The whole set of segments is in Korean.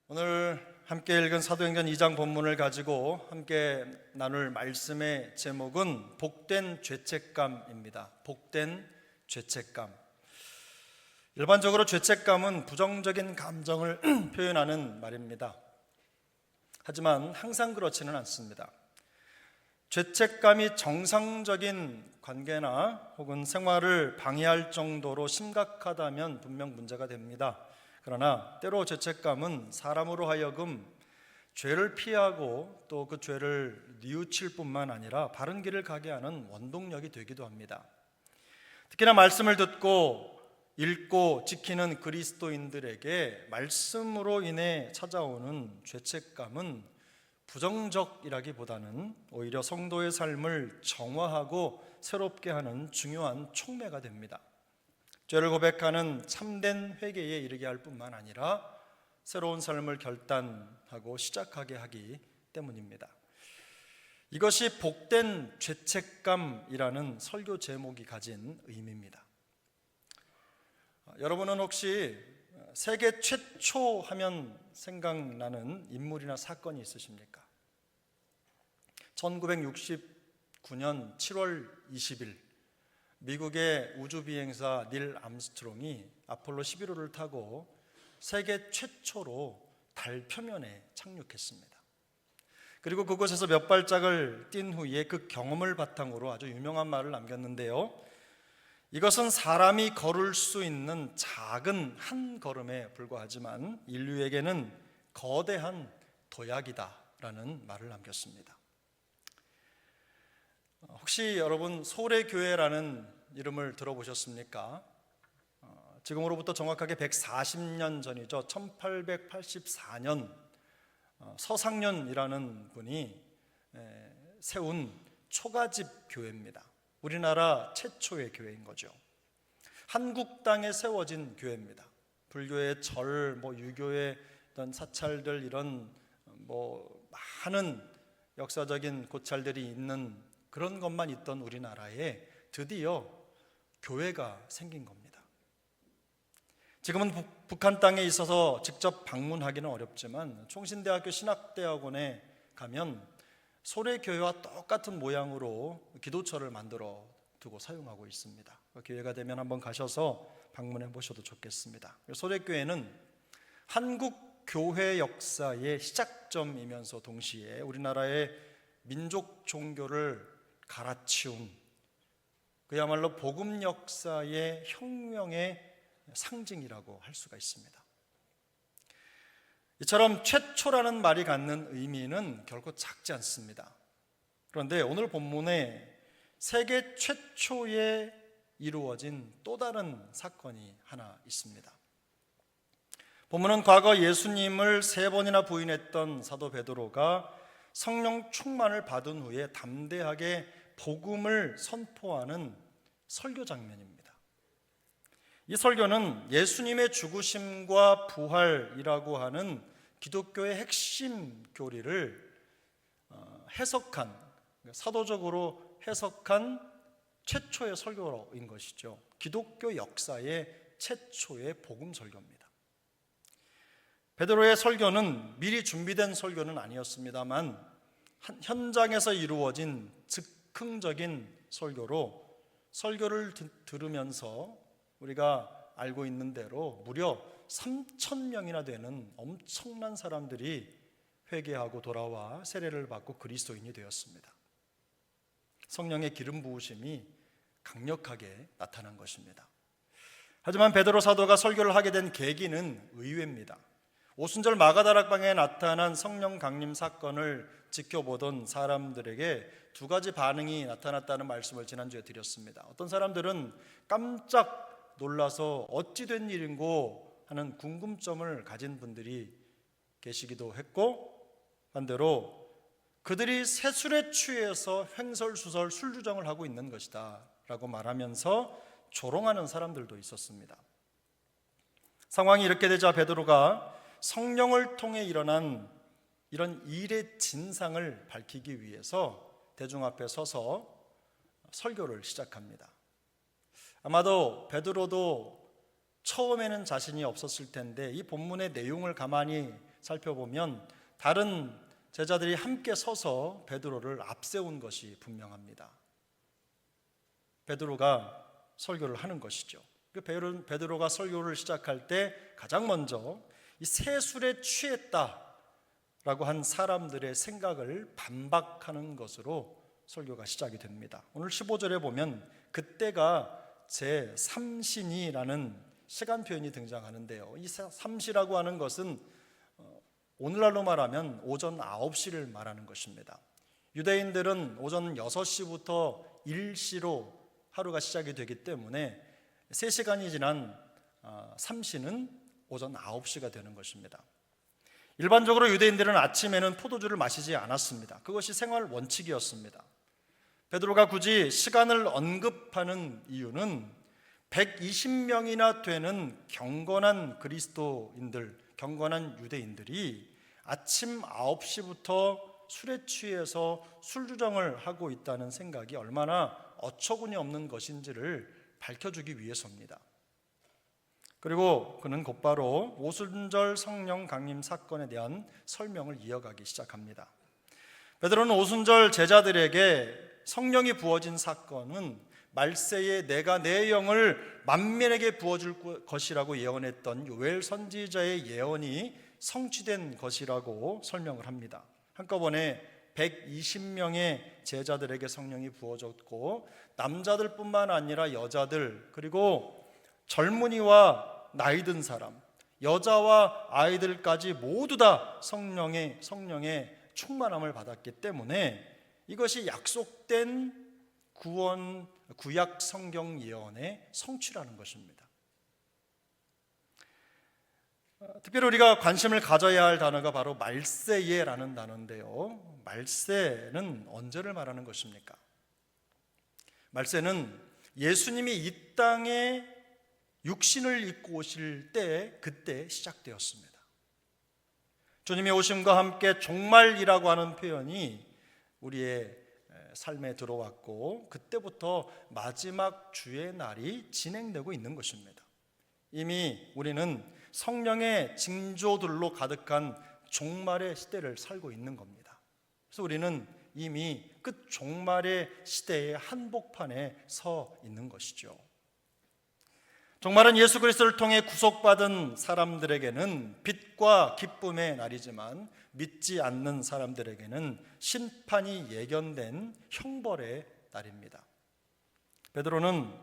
오늘 함께 읽은 사도행전 2장 본문을 가지고 함께 나눌 말씀의 제목은 복된 죄책감입니다. 복된 죄책감. 일반적으로 죄책감은 부정적인 감정을 표현하는 말입니다. 하지만 항상 그렇지는 않습니다. 죄책감이 정상적인 관계나 혹은 생활을 방해할 정도로 심각하다면 분명 문제가 됩니다. 그러나 때로 죄책감은 사람으로 하여금 죄를 피하고 또 그 죄를 뉘우칠 뿐만 아니라 바른 길을 가게 하는 원동력이 되기도 합니다. 특히나 말씀을 듣고 읽고 지키는 그리스도인들에게 말씀으로 인해 찾아오는 죄책감은 부정적이라기보다는 오히려 성도의 삶을 정화하고 새롭게 하는 중요한 촉매가 됩니다. 죄를 고백하는 참된 회개에 이르게 할 뿐만 아니라 새로운 삶을 결단하고 시작하게 하기 때문입니다. 이것이 복된 죄책감이라는 설교 제목이 가진 의미입니다. 여러분은 혹시 세계 최초 하면 생각나는 인물이나 사건이 있으십니까? 1969년 7월 20일 미국의 우주비행사 닐 암스트롱이 아폴로 11호를 타고 세계 최초로 달 표면에 착륙했습니다. 그리고 그곳에서 몇 발짝을 뛴 후에 그 경험을 바탕으로 아주 유명한 말을 남겼는데요. 이것은 사람이 걸을 수 있는 작은 한 걸음에 불과하지만 인류에게는 거대한 도약이다라는 말을 남겼습니다. 혹시 여러분 소래교회라는 이름을 들어보셨습니까? 지금으로부터 정확하게 140년 전이죠. 1884년 서상련이라는 분이 세운 초가집 교회입니다. 우리나라 최초의 교회인 거죠. 한국 땅에 세워진 교회입니다. 불교의 절, 유교의 어떤 사찰들 이런 많은 역사적인 고찰들이 있는 그런 것만 있던 우리나라에 드디어 교회가 생긴 겁니다. 지금은 북한 땅에 있어서 직접 방문하기는 어렵지만 총신대학교 신학대학원에 가면 소래교회와 똑같은 모양으로 기도처를 만들어 두고 사용하고 있습니다. 기회가 되면 한번 가셔서 방문해 보셔도 좋겠습니다. 소래교회는 한국 교회 역사의 시작점이면서 동시에 우리나라의 민족 종교를 갈아치운 그야말로 복음 역사의 혁명의 상징이라고 할 수가 있습니다. 이처럼 최초라는 말이 갖는 의미는 결코 작지 않습니다. 그런데 오늘 본문에 세계 최초에 이루어진 또 다른 사건이 하나 있습니다. 본문은 과거 예수님을 3번이나 부인했던 사도 베드로가 성령 충만을 받은 후에 담대하게 복음을 선포하는 설교 장면입니다. 이 설교는 예수님의 죽으심과 부활이라고 하는 기독교의 핵심 교리를 사도적으로 해석한 최초의 설교인 것이죠. 기독교 역사의 최초의 복음 설교입니다. 베드로의 설교는 미리 준비된 설교는 아니었습니다만 현장에서 이루어진 즉흥적인 설교로 설교를 들으면서 우리가 알고 있는 대로 무려 3,000명이나 되는 엄청난 사람들이 회개하고 돌아와 세례를 받고 그리스도인이 되었습니다. 성령의 기름 부으심이 강력하게 나타난 것입니다. 하지만 베드로 사도가 설교를 하게 된 계기는 의외입니다. 오순절 마가다락방에 나타난 성령 강림 사건을 지켜보던 사람들에게 두 가지 반응이 나타났다는 말씀을 지난주에 드렸습니다. 어떤 사람들은 깜짝 놀라서 어찌 된 일인고 하는 궁금점을 가진 분들이 계시기도 했고, 반대로 그들이 세술에 취해서 횡설수설 술주정을 하고 있는 것이다 라고 말하면서 조롱하는 사람들도 있었습니다. 상황이 이렇게 되자 베드로가 성령을 통해 일어난 이런 일의 진상을 밝히기 위해서 대중 앞에 서서 설교를 시작합니다. 아마도 베드로도 처음에는 자신이 없었을 텐데 이 본문의 내용을 가만히 살펴보면 다른 제자들이 함께 서서 베드로를 앞세운 것이 분명합니다. 베드로가 설교를 하는 것이죠. 베드로가 설교를 시작할 때 가장 먼저 이 세술에 취했다라고 한 사람들의 생각을 반박하는 것으로 설교가 시작이 됩니다. 오늘 15절에 보면 그때가 제3신이라는 시간 표현이 등장하는데요. 이 삼시라고 하는 것은 오늘날로 말하면 오전 9시를 말하는 것입니다. 유대인들은 오전 6시부터 일시로 하루가 시작이 되기 때문에 3시간이 지난 삼시는 오전 9시가 되는 것입니다. 일반적으로 유대인들은 아침에는 포도주를 마시지 않았습니다. 그것이 생활 원칙이었습니다. 베드로가 굳이 시간을 언급하는 이유는 120명이나 되는 경건한 그리스도인들, 경건한 유대인들이 아침 9시부터 술에 취해서 술주정을 하고 있다는 생각이 얼마나 어처구니 없는 것인지를 밝혀주기 위해서입니다. 그리고 그는 곧바로 오순절 성령 강림 사건에 대한 설명을 이어가기 시작합니다. 베드로는 오순절 제자들에게 성령이 부어진 사건은 말세에 내가 내 영을 만민에게 부어줄 것이라고 예언했던 요엘 선지자의 예언이 성취된 것이라고 설명을 합니다. 한꺼번에 120명의 제자들에게 성령이 부어졌고 남자들뿐만 아니라 여자들, 그리고 젊은이와 나이 든 사람, 여자와 아이들까지 모두 다 성령의 충만함을 받았기 때문에 이것이 약속된 구약 성경 예언의 성취라는 것입니다. 특별히 우리가 관심을 가져야 할 단어가 바로 말세예라는 단어인데요. 말세는 언제를 말하는 것입니까? 말세는 예수님이 이 땅에 육신을 입고 오실 때, 그때 시작되었습니다. 주님의 오심과 함께 종말이라고 하는 표현이 우리의 삶에 들어왔고 그때부터 마지막 주의 날이 진행되고 있는 것입니다. 이미 우리는 성령의 징조들로 가득한 종말의 시대를 살고 있는 겁니다. 그래서 우리는 이미 끝 종말의 시대의 한복판에 서 있는 것이죠. 종말은 예수 그리스도를 통해 구속받은 사람들에게는 빛과 기쁨의 날이지만 믿지 않는 사람들에게는 심판이 예견된 형벌의 날입니다. 베드로는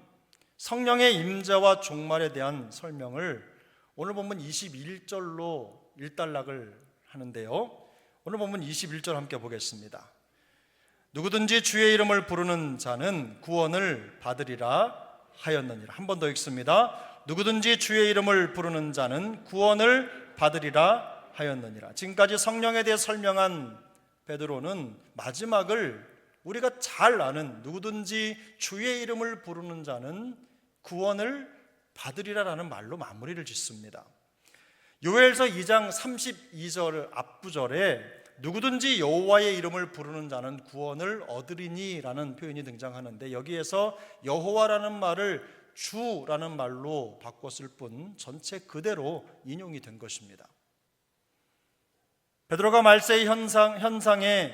성령의 임재와 종말에 대한 설명을 오늘 본문 21절로 일단락을 하는데요. 오늘 본문 21절 함께 보겠습니다. 누구든지 주의 이름을 부르는 자는 구원을 받으리라 하였느니라. 한 번 더 읽습니다. 누구든지 주의 이름을 부르는 자는 구원을 받으리라 하였느니라. 지금까지 성령에 대해 설명한 베드로는 마지막을 우리가 잘 아는 누구든지 주의 이름을 부르는 자는 구원을 받으리라라는 말로 마무리를 짓습니다. 요엘서 2장 32절 앞부절에 누구든지 여호와의 이름을 부르는 자는 구원을 얻으리니라는 표현이 등장하는데 여기에서 여호와라는 말을 주라는 말로 바꿨을 뿐 전체 그대로 인용이 된 것입니다. 베드로가 말세의 현상에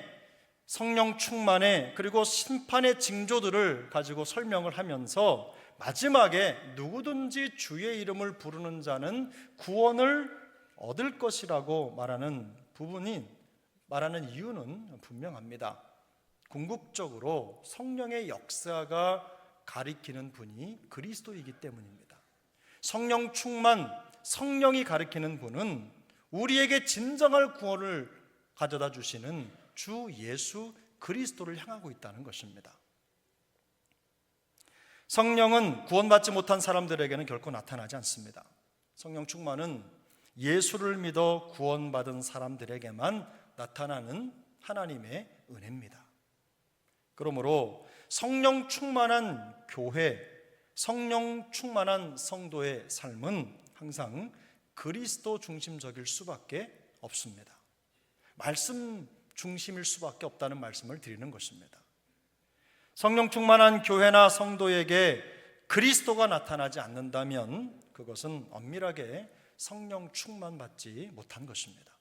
성령 충만에 그리고 심판의 징조들을 가지고 설명을 하면서 마지막에 누구든지 주의 이름을 부르는 자는 구원을 얻을 것이라고 말하는 이유는 분명합니다. 궁극적으로 성령의 역사가 가리키는 분이 그리스도이기 때문입니다. 성령 충만, 성령이 가리키는 분은 우리에게 진정할 구원을 가져다 주시는 주 예수 그리스도를 향하고 있다는 것입니다. 성령은 구원받지 못한 사람들에게는 결코 나타나지 않습니다. 성령 충만은 예수를 믿어 구원받은 사람들에게만 나타나는 하나님의 은혜입니다. 그러므로 성령 충만한 교회, 성령 충만한 성도의 삶은 항상 그리스도 중심적일 수밖에 없습니다. 말씀 중심일 수밖에 없다는 말씀을 드리는 것입니다. 성령 충만한 교회나 성도에게 그리스도가 나타나지 않는다면 그것은 엄밀하게 성령 충만받지 못한 것입니다.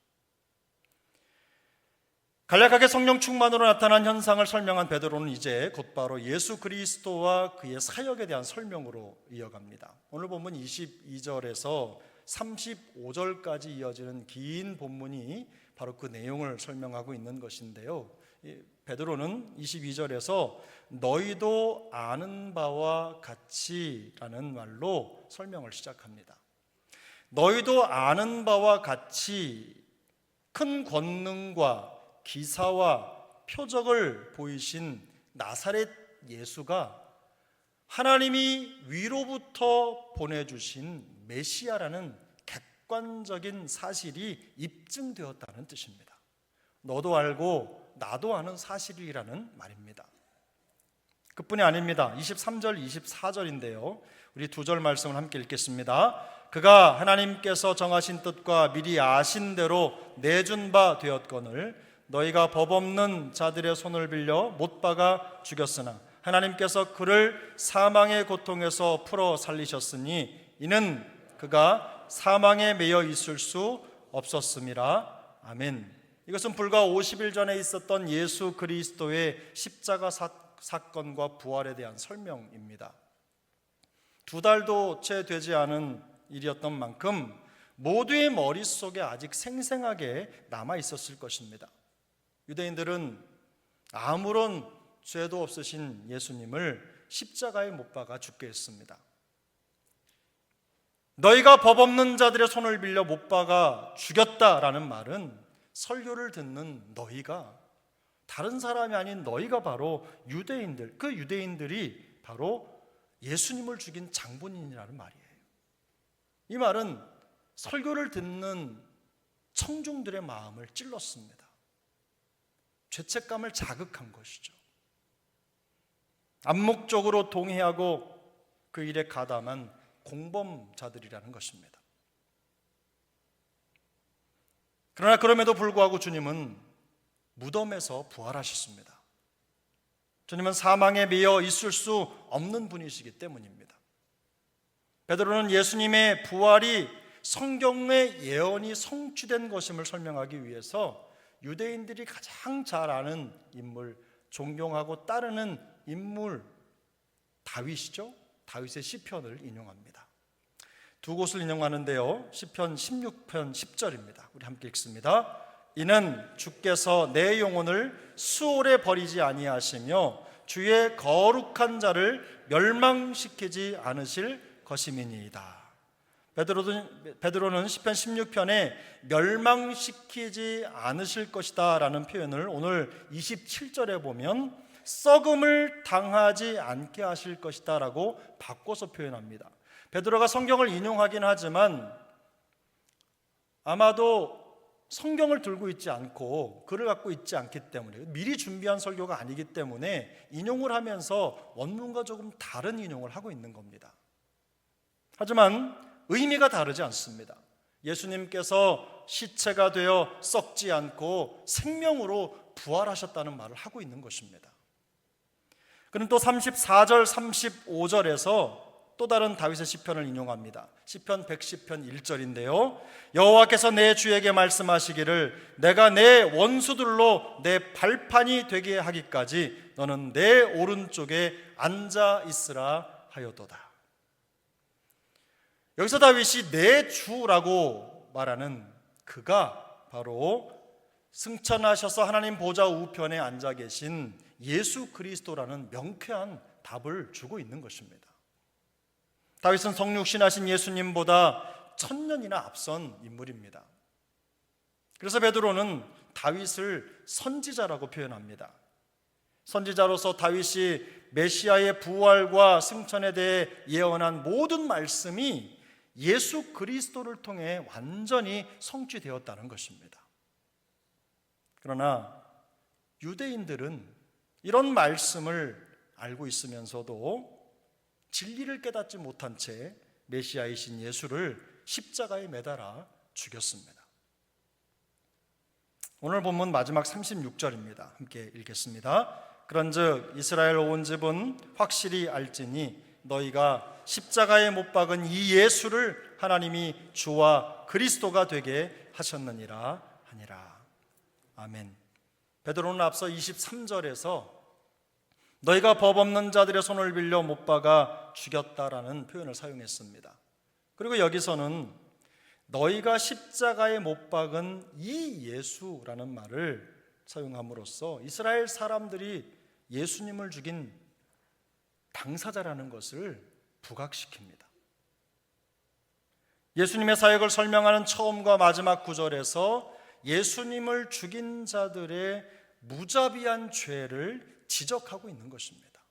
간략하게 성령 충만으로 나타난 현상을 설명한 베드로는 이제 곧바로 예수 그리스도와 그의 사역에 대한 설명으로 이어갑니다. 오늘 본문 22절에서 35절까지 이어지는 긴 본문이 바로 그 내용을 설명하고 있는 것인데요. 베드로는 22절에서 너희도 아는 바와 같이라는 말로 설명을 시작합니다. 너희도 아는 바와 같이 큰 권능과 기사와 표적을 보이신 나사렛 예수가 하나님이 위로부터 보내주신 메시아라는 객관적인 사실이 입증되었다는 뜻입니다. 너도 알고 나도 아는 사실이라는 말입니다. 그뿐이 아닙니다. 23절, 24절인데요. 우리 두 절 말씀을 함께 읽겠습니다. 그가 하나님께서 정하신 뜻과 미리 아신 대로 내준 바 되었거늘 너희가 법 없는 자들의 손을 빌려 못 박아 죽였으나 하나님께서 그를 사망의 고통에서 풀어 살리셨으니 이는 그가 사망에 매여 있을 수 없었음이라. 아멘. 이것은 불과 50일 전에 있었던 예수 그리스도의 십자가 사건과 부활에 대한 설명입니다. 2달도 채 되지 않은 일이었던 만큼 모두의 머릿속에 아직 생생하게 남아 있었을 것입니다. 유대인들은 아무런 죄도 없으신 예수님을 십자가에 못 박아 죽게 했습니다. 너희가 법 없는 자들의 손을 빌려 못 박아 죽였다라는 말은 설교를 듣는 너희가, 다른 사람이 아닌 너희가 바로 유대인들, 그 유대인들이 바로 예수님을 죽인 장본인이라는 말이에요. 이 말은 설교를 듣는 청중들의 마음을 찔렀습니다. 죄책감을 자극한 것이죠. 암묵적으로 동의하고 그 일에 가담한 공범자들이라는 것입니다. 그러나 그럼에도 불구하고 주님은 무덤에서 부활하셨습니다. 주님은 사망에 매여 있을 수 없는 분이시기 때문입니다. 베드로는 예수님의 부활이 성경의 예언이 성취된 것임을 설명하기 위해서 유대인들이 가장 잘 아는 인물, 존경하고 따르는 인물 다윗이죠. 다윗의 시편을 인용합니다. 두 곳을 인용하는데요. 시편 16편 10절입니다. 우리 함께 읽습니다. 이는 주께서 내 영혼을 수월에 버리지 아니하시며 주의 거룩한 자를 멸망시키지 않으실 것임이니이다. 베드로는 시편 16편에 멸망시키지 않으실 것이다 라는 표현을 오늘 27절에 보면 썩음을 당하지 않게 하실 것이다 라고 바꿔서 표현합니다. 베드로가 성경을 인용하긴 하지만 아마도 성경을 들고 있지 않고 글을 갖고 있지 않기 때문에, 미리 준비한 설교가 아니기 때문에 인용을 하면서 원문과 조금 다른 인용을 하고 있는 겁니다. 하지만 의미가 다르지 않습니다. 예수님께서 시체가 되어 썩지 않고 생명으로 부활하셨다는 말을 하고 있는 것입니다. 그는 또 34절, 35절에서 또 다른 다윗의 시편을 인용합니다. 시편 110편 1절인데요. 여호와께서 내 주에게 말씀하시기를 내가 내 원수들로 내 발판이 되게 하기까지 너는 내 오른쪽에 앉아 있으라 하였도다. 여기서 다윗이 내 주라고 말하는 그가 바로 승천하셔서 하나님 보좌 우편에 앉아 계신 예수 그리스도라는 명쾌한 답을 주고 있는 것입니다. 다윗은 성육신하신 예수님보다 1000년이나 앞선 인물입니다. 그래서 베드로는 다윗을 선지자라고 표현합니다. 선지자로서 다윗이 메시아의 부활과 승천에 대해 예언한 모든 말씀이 예수 그리스도를 통해 완전히 성취되었다는 것입니다. 그러나 유대인들은 이런 말씀을 알고 있으면서도 진리를 깨닫지 못한 채 메시아이신 예수를 십자가에 매달아 죽였습니다. 오늘 본문 마지막 36절입니다. 함께 읽겠습니다. 그런즉 이스라엘 온 집은 확실히 알지니 너희가 십자가에 못 박은 이 예수를 하나님이 주와 그리스도가 되게 하셨느니라 하니라. 아멘. 베드로는 앞서 23절에서 너희가 법 없는 자들의 손을 빌려 못 박아 죽였다라는 표현을 사용했습니다. 그리고 여기서는 너희가 십자가에 못 박은 이 예수라는 말을 사용함으로써 이스라엘 사람들이 예수님을 죽인 당사자라는 것을 부각시킵니다. 예수님의 사역을 설명하는 처음과 마지막 구절에서 예수님을 죽인 자들의 무자비한 죄를 지적하고 있는 것입니다.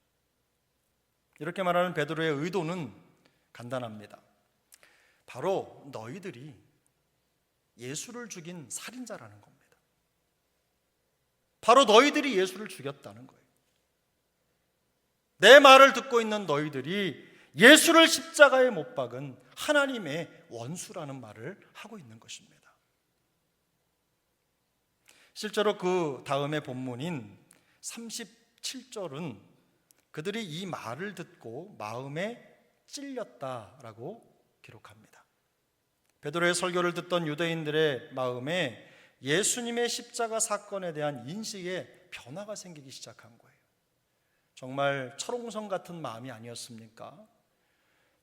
이렇게 말하는 베드로의 의도는 간단합니다. 바로 너희들이 예수를 죽인 살인자라는 겁니다. 바로 너희들이 예수를 죽였다는 거예요. 내 말을 듣고 있는 너희들이 예수를 십자가에 못 박은 하나님의 원수라는 말을 하고 있는 것입니다. 실제로 그 다음의 본문인 37절은 그들이 이 말을 듣고 마음에 찔렸다라고 기록합니다. 베드로의 설교를 듣던 유대인들의 마음에 예수님의 십자가 사건에 대한 인식에 변화가 생기기 시작한 거예요. 정말 철옹성 같은 마음이 아니었습니까?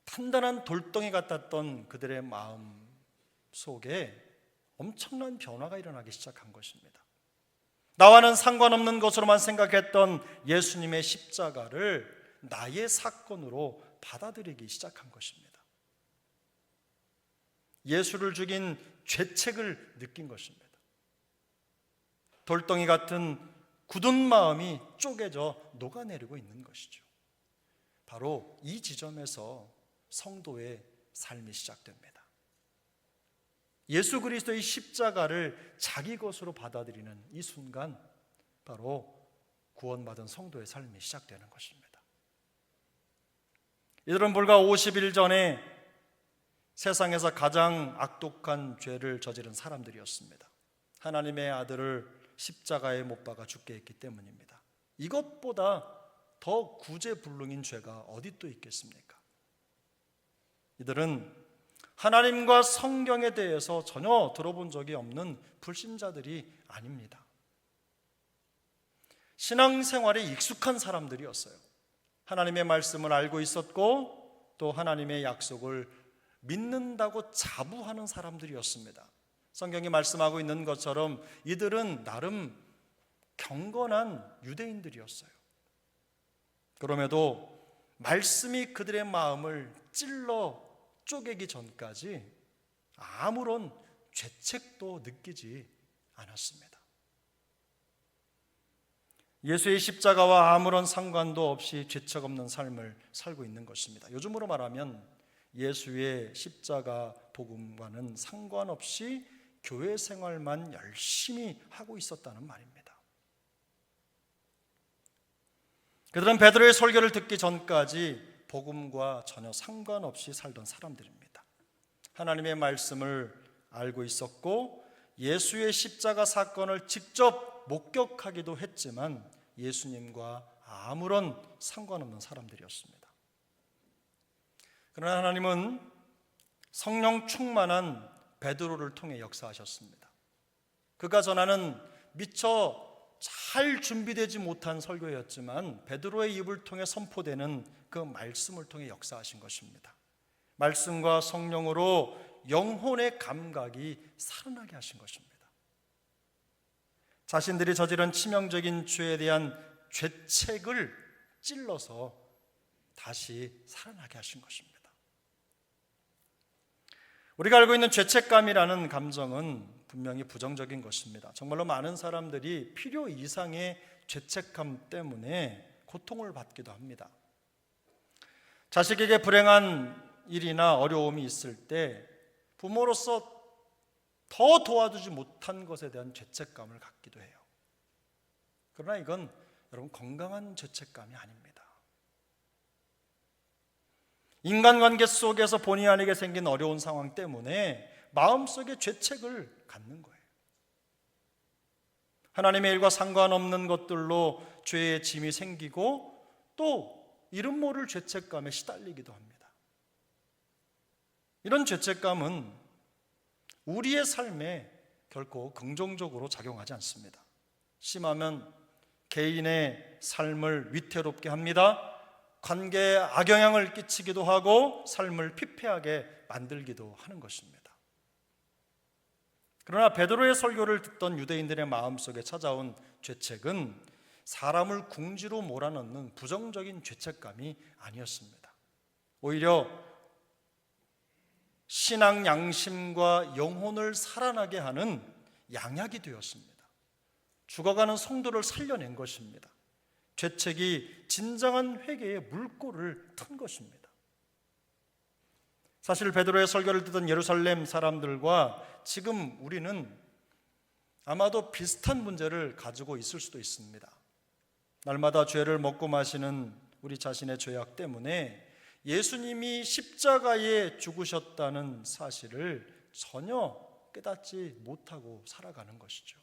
단단한 돌덩이 같았던 그들의 마음 속에 엄청난 변화가 일어나기 시작한 것입니다. 나와는 상관없는 것으로만 생각했던 예수님의 십자가를 나의 사건으로 받아들이기 시작한 것입니다. 예수를 죽인 죄책을 느낀 것입니다. 돌덩이 같은 굳은 마음이 쪼개져 녹아내리고 있는 것이죠. 바로 이 지점에서 성도의 삶이 시작됩니다. 예수 그리스도의 십자가를 자기 것으로 받아들이는 이 순간 바로 구원받은 성도의 삶이 시작되는 것입니다. 이들은 불과 50일 전에 세상에서 가장 악독한 죄를 저지른 사람들이었습니다. 하나님의 아들을 십자가에 못 박아 죽게 했기 때문입니다. 이것보다 더 구제불능인 죄가 어디 또 있겠습니까? 이들은 하나님과 성경에 대해서 전혀 들어본 적이 없는 불신자들이 아닙니다. 신앙생활에 익숙한 사람들이었어요. 하나님의 말씀을 알고 있었고 또 하나님의 약속을 믿는다고 자부하는 사람들이었습니다. 성경이 말씀하고 있는 것처럼 이들은 나름 경건한 유대인들이었어요. 그럼에도 말씀이 그들의 마음을 찔러 쪼개기 전까지 아무런 죄책도 느끼지 않았습니다. 예수의 십자가와 아무런 상관도 없이 죄책 없는 삶을 살고 있는 것입니다. 요즘으로 말하면 예수의 십자가 복음과는 상관없이 교회 생활만 열심히 하고 있었다는 말입니다. 그들은 베드로의 설교를 듣기 전까지 복음과 전혀 상관없이 살던 사람들입니다. 하나님의 말씀을 알고 있었고 예수의 십자가 사건을 직접 목격하기도 했지만 예수님과 아무런 상관없는 사람들이었습니다. 그러나 하나님은 성령 충만한 베드로를 통해 역사하셨습니다. 그가 전하는 미처 잘 준비되지 못한 설교였지만 베드로의 입을 통해 선포되는 그 말씀을 통해 역사하신 것입니다. 말씀과 성령으로 영혼의 감각이 살아나게 하신 것입니다. 자신들이 저지른 치명적인 죄에 대한 죄책을 찔러서 다시 살아나게 하신 것입니다. 우리가 알고 있는 죄책감이라는 감정은 분명히 부정적인 것입니다. 정말로 많은 사람들이 필요 이상의 죄책감 때문에 고통을 받기도 합니다. 자식에게 불행한 일이나 어려움이 있을 때 부모로서 더 도와주지 못한 것에 대한 죄책감을 갖기도 해요. 그러나 이건 여러분 건강한 죄책감이 아닙니다. 인간관계 속에서 본의 아니게 생긴 어려운 상황 때문에 마음속에 죄책을 갖는 거예요. 하나님의 일과 상관없는 것들로 죄의 짐이 생기고 또 이름 모를 죄책감에 시달리기도 합니다. 이런 죄책감은 우리의 삶에 결코 긍정적으로 작용하지 않습니다. 심하면 개인의 삶을 위태롭게 합니다. 관계에 악영향을 끼치기도 하고 삶을 피폐하게 만들기도 하는 것입니다. 그러나 베드로의 설교를 듣던 유대인들의 마음속에 찾아온 죄책은 사람을 궁지로 몰아넣는 부정적인 죄책감이 아니었습니다. 오히려 신앙 양심과 영혼을 살아나게 하는 양약이 되었습니다. 죽어가는 성도를 살려낸 것입니다. 죄책이 진정한 회개의 물꼬를 튼 것입니다. 사실 베드로의 설교를 듣던 예루살렘 사람들과 지금 우리는 아마도 비슷한 문제를 가지고 있을 수도 있습니다. 날마다 죄를 먹고 마시는 우리 자신의 죄악 때문에 예수님이 십자가에 죽으셨다는 사실을 전혀 깨닫지 못하고 살아가는 것이죠.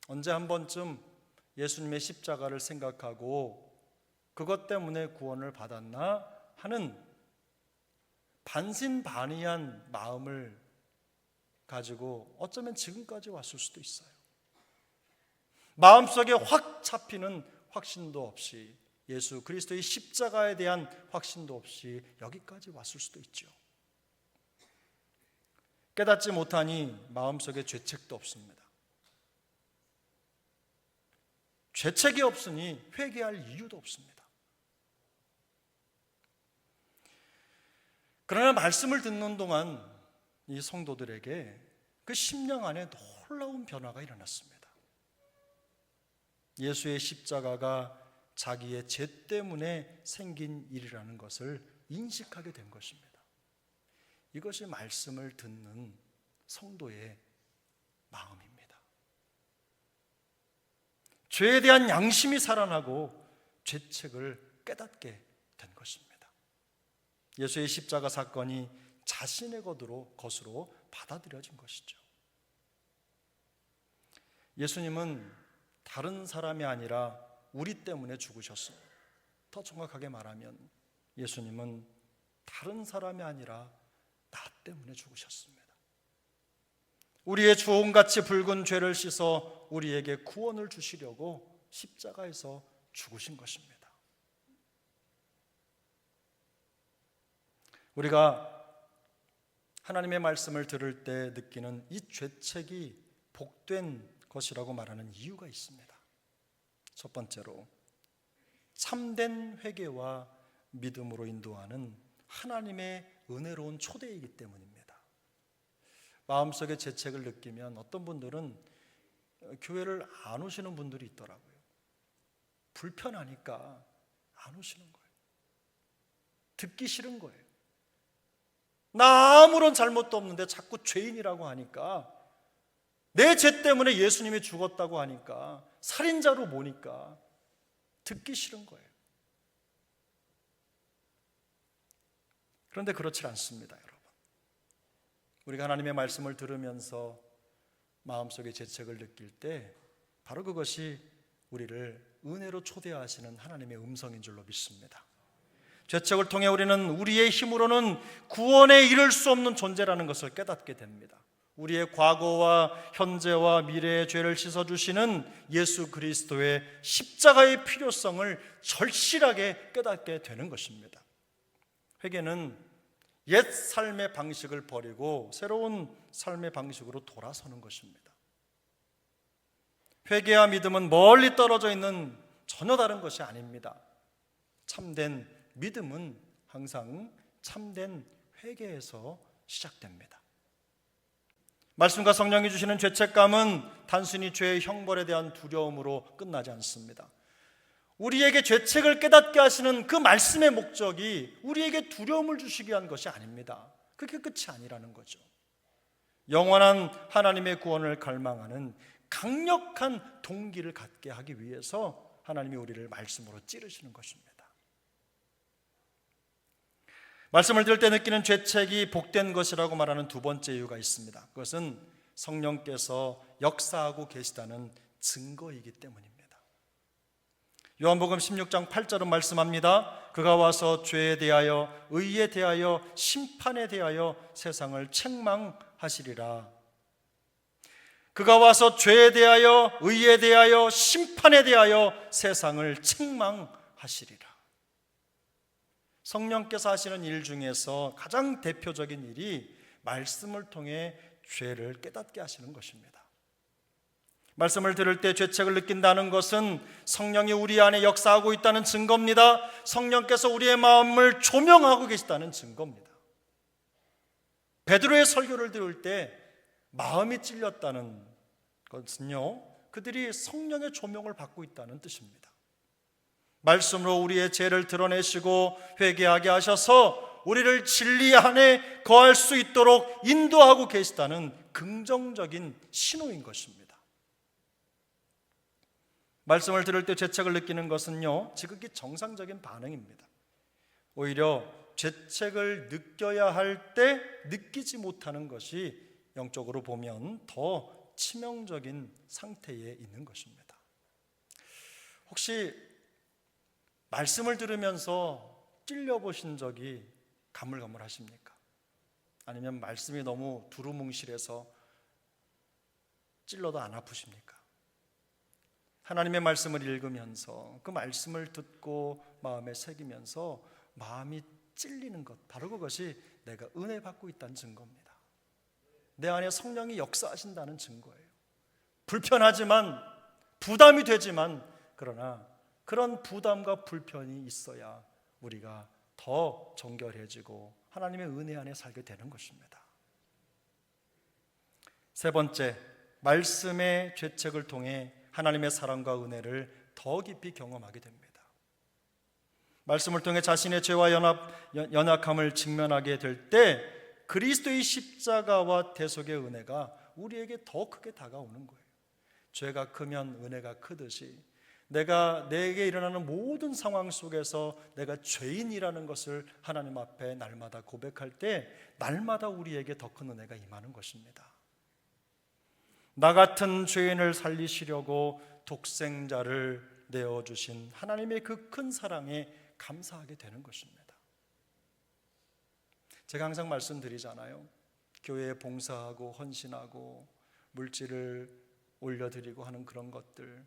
언제 한 번쯤 예수님의 십자가를 생각하고 그것 때문에 구원을 받았나 하는 반신반의한 마음을 가지고 어쩌면 지금까지 왔을 수도 있어요. 마음속에 확 잡히는 확신도 없이, 예수 그리스도의 십자가에 대한 확신도 없이 여기까지 왔을 수도 있죠. 깨닫지 못하니 마음속에 죄책도 없습니다. 죄책이 없으니 회개할 이유도 없습니다. 그러나 말씀을 듣는 동안 이 성도들에게 그 심령 안에 놀라운 변화가 일어났습니다. 예수의 십자가가 자기의 죄 때문에 생긴 일이라는 것을 인식하게 된 것입니다. 이것이 말씀을 듣는 성도의 마음입니다. 죄에 대한 양심이 살아나고 죄책을 깨닫게 된 것입니다. 예수의 십자가 사건이 자신의 것으로 받아들여진 것이죠. 예수님은 다른 사람이 아니라 우리 때문에 죽으셨습니다. 더 정확하게 말하면 예수님은 다른 사람이 아니라 나 때문에 죽으셨습니다. 우리의 주홍같이 붉은 죄를 씻어 우리에게 구원을 주시려고 십자가에서 죽으신 것입니다. 우리가 하나님의 말씀을 들을 때 느끼는 이 죄책이 복된 것이라고 말하는 이유가 있습니다. 첫 번째로 참된 회개와 믿음으로 인도하는 하나님의 은혜로운 초대이기 때문입니다. 마음속에 죄책을 느끼면 어떤 분들은 교회를 안 오시는 분들이 있더라고요. 불편하니까 안 오시는 거예요. 듣기 싫은 거예요. 나 아무런 잘못도 없는데 자꾸 죄인이라고 하니까, 내 죄 때문에 예수님이 죽었다고 하니까, 살인자로 보니까 듣기 싫은 거예요. 그런데 그렇지 않습니다, 여러분. 우리가 하나님의 말씀을 들으면서 마음속에 죄책을 느낄 때 바로 그것이 우리를 은혜로 초대하시는 하나님의 음성인 줄로 믿습니다. 죄책을 통해 우리는 우리의 힘으로는 구원에 이를 수 없는 존재라는 것을 깨닫게 됩니다. 우리의 과거와 현재와 미래의 죄를 씻어주시는 예수 그리스도의 십자가의 필요성을 절실하게 깨닫게 되는 것입니다. 회개는 옛 삶의 방식을 버리고 새로운 삶의 방식으로 돌아서는 것입니다. 회개와 믿음은 멀리 떨어져 있는 전혀 다른 것이 아닙니다. 참된 믿음은 항상 참된 회개에서 시작됩니다. 말씀과 성령이 주시는 죄책감은 단순히 죄의 형벌에 대한 두려움으로 끝나지 않습니다. 우리에게 죄책을 깨닫게 하시는 그 말씀의 목적이 우리에게 두려움을 주시기 위한 것이 아닙니다. 그게 끝이 아니라는 거죠. 영원한 하나님의 구원을 갈망하는 강력한 동기를 갖게 하기 위해서 하나님이 우리를 말씀으로 찌르시는 것입니다. 말씀을 들을 때 느끼는 죄책이 복된 것이라고 말하는 두 번째 이유가 있습니다. 그것은 성령께서 역사하고 계시다는 증거이기 때문입니다. 요한복음 16장 8절은 말씀합니다. 그가 와서 죄에 대하여 의에 대하여 심판에 대하여 세상을 책망하시리라. 그가 와서 죄에 대하여, 의에 대하여, 심판에 대하여 세상을 책망하시리라. 성령께서 하시는 일 중에서 가장 대표적인 일이 말씀을 통해 죄를 깨닫게 하시는 것입니다. 말씀을 들을 때 죄책을 느낀다는 것은 성령이 우리 안에 역사하고 있다는 증거입니다. 성령께서 우리의 마음을 조명하고 계시다는 증거입니다. 베드로의 설교를 들을 때 마음이 찔렸다는 것은요, 그들이 성령의 조명을 받고 있다는 뜻입니다. 말씀으로 우리의 죄를 드러내시고 회개하게 하셔서 우리를 진리 안에 거할 수 있도록 인도하고 계시다는 긍정적인 신호인 것입니다. 말씀을 들을 때 죄책을 느끼는 것은요, 지극히 정상적인 반응입니다. 오히려 죄책을 느껴야 할 때 느끼지 못하는 것이 영적으로 보면 더 치명적인 상태에 있는 것입니다. 혹시 말씀을 들으면서 찔려보신 적이 가물가물하십니까? 아니면 말씀이 너무 두루뭉실해서 찔러도 안 아프십니까? 하나님의 말씀을 읽으면서 그 말씀을 듣고 마음에 새기면서 마음이 찔리는 것, 바로 그것이 내가 은혜 받고 있다는 증거입니다. 내 안에 성령이 역사하신다는 증거예요. 불편하지만, 부담이 되지만, 그러나 그런 부담과 불편이 있어야 우리가 더 정결해지고 하나님의 은혜 안에 살게 되는 것입니다. 세 번째, 말씀의 죄책을 통해 하나님의 사랑과 은혜를 더 깊이 경험하게 됩니다. 말씀을 통해 자신의 죄와 연약함을 직면하게 될 때 그리스도의 십자가와 대속의 은혜가 우리에게 더 크게 다가오는 거예요. 죄가 크면 은혜가 크듯이 내게 일어나는 모든 상황 속에서 내가 죄인이라는 것을 하나님 앞에 날마다 고백할 때 날마다 우리에게 더 큰 은혜가 임하는 것입니다. 나 같은 죄인을 살리시려고 독생자를 내어주신 하나님의 그 큰 사랑에 감사하게 되는 것입니다. 제가 항상 말씀드리잖아요. 교회에 봉사하고 헌신하고 물질을 올려드리고 하는 그런 것들,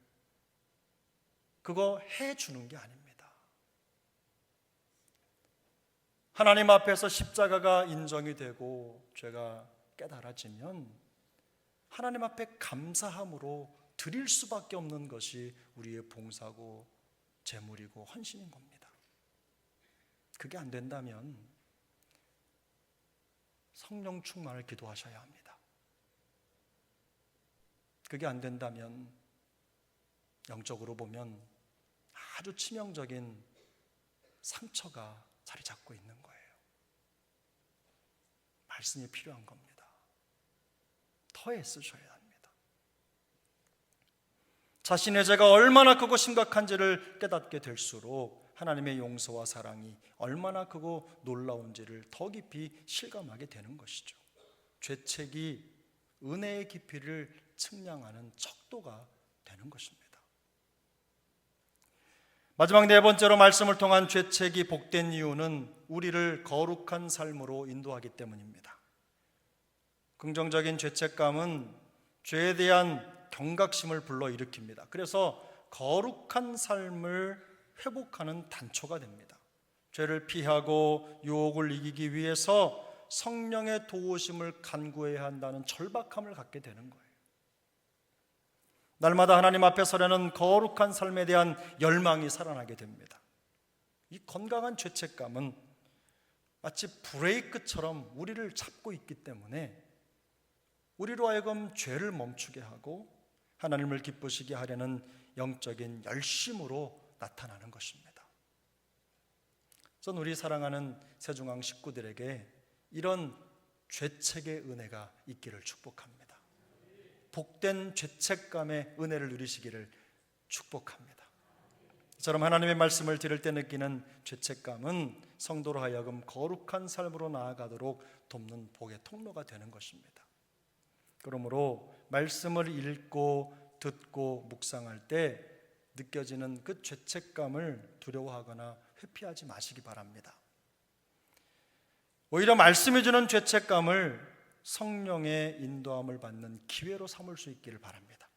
그거 해주는 게 아닙니다. 하나님 앞에서 십자가가 인정이 되고 죄가 깨달아지면 하나님 앞에 감사함으로 드릴 수밖에 없는 것이 우리의 봉사고 재물이고 헌신인 겁니다. 그게 안 된다면 성령 충만을 기도하셔야 합니다. 그게 안 된다면 영적으로 보면 아주 치명적인 상처가 자리 잡고 있는 거예요. 말씀이 필요한 겁니다. 더 애쓰셔야 합니다. 자신의 죄가 얼마나 크고 심각한지를 깨닫게 될수록 하나님의 용서와 사랑이 얼마나 크고 놀라운지를 더 깊이 실감하게 되는 것이죠. 죄책이 은혜의 깊이를 측량하는 척도가 되는 것입니다. 마지막 네 번째로 말씀을 통한 죄책이 복된 이유는 우리를 거룩한 삶으로 인도하기 때문입니다. 긍정적인 죄책감은 죄에 대한 경각심을 불러일으킵니다. 그래서 거룩한 삶을 회복하는 단초가 됩니다. 죄를 피하고 유혹을 이기기 위해서 성령의 도우심을 간구해야 한다는 절박함을 갖게 되는 거예요. 날마다 하나님 앞에 서려는 거룩한 삶에 대한 열망이 살아나게 됩니다. 이 건강한 죄책감은 마치 브레이크처럼 우리를 잡고 있기 때문에 우리로 하여금 죄를 멈추게 하고 하나님을 기쁘시게 하려는 영적인 열심으로 나타나는 것입니다. 전 우리 사랑하는 새중앙 식구들에게 이런 죄책의 은혜가 있기를 축복합니다. 복된 죄책감의 은혜를 누리시기를 축복합니다. 이처럼 하나님의 말씀을 들을 때 느끼는 죄책감은 성도로 하여금 거룩한 삶으로 나아가도록 돕는 복의 통로가 되는 것입니다. 그러므로 말씀을 읽고 듣고 묵상할 때 느껴지는 그 죄책감을 두려워하거나 회피하지 마시기 바랍니다. 오히려 말씀이 주는 죄책감을 성령의 인도함을 받는 기회로 삼을 수 있기를 바랍니다.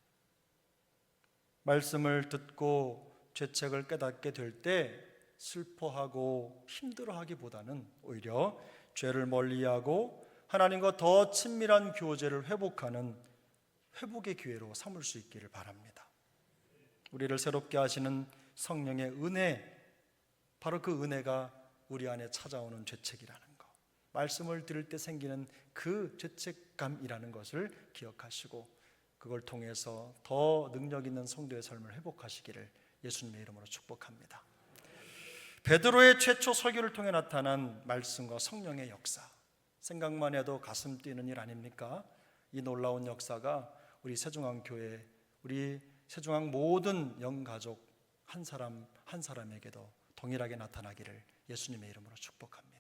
말씀을 듣고 죄책을 깨닫게 될 때 슬퍼하고 힘들어하기보다는 오히려 죄를 멀리하고 하나님과 더 친밀한 교제를 회복하는 회복의 기회로 삼을 수 있기를 바랍니다. 우리를 새롭게 하시는 성령의 은혜, 바로 그 은혜가 우리 안에 찾아오는 죄책이라는 것, 말씀을 들을 때 생기는 그 죄책감이라는 것을 기억하시고 그걸 통해서 더 능력 있는 성도의 삶을 회복하시기를 예수님의 이름으로 축복합니다. 베드로의 최초 설교를 통해 나타난 말씀과 성령의 역사, 생각만 해도 가슴 뛰는 일 아닙니까? 이 놀라운 역사가 우리 세중앙교회, 우리 세중앙 모든 영가족 한 사람 한 사람에게도 동일하게 나타나기를 예수님의 이름으로 축복합니다.